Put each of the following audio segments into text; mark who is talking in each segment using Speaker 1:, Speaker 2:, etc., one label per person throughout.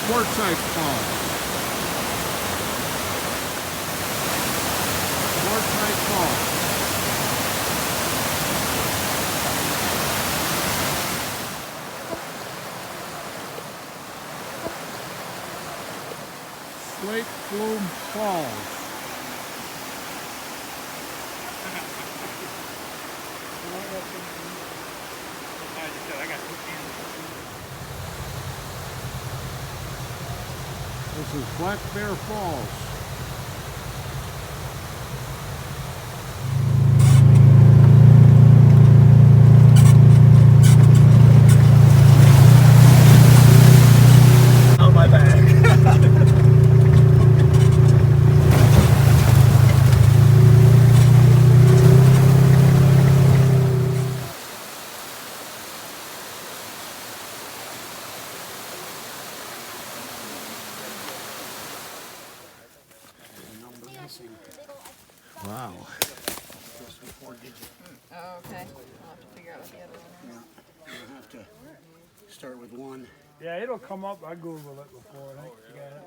Speaker 1: Quartzite Falls. Quartzite Falls. Slate Plume Falls. This is Black Bear Falls.
Speaker 2: On my back.
Speaker 1: Wow.
Speaker 3: Oh, okay. I'll have to figure out what the other one is.
Speaker 2: Yeah, you'll have to start with one.
Speaker 4: Yeah, it'll come up. I Googled it before. I think you got it.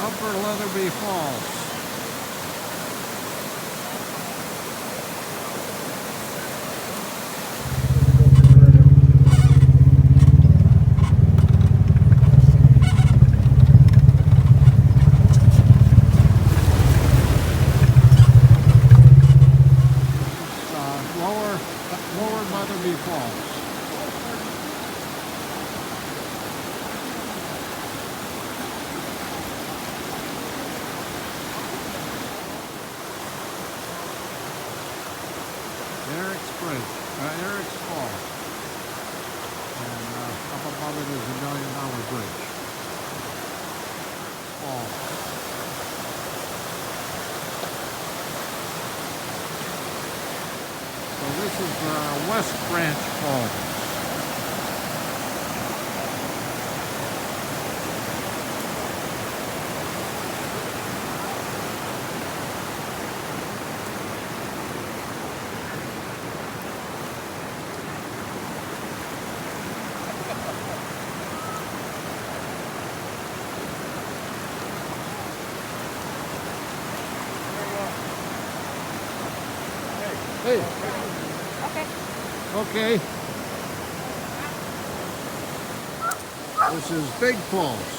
Speaker 1: Upper Leatherby Falls. Lower Leatherby Falls. Eric's Falls. And up above it is $1 Million Bridge. Falls. So this is West Branch Falls. Hey. Okay. This is Big Falls.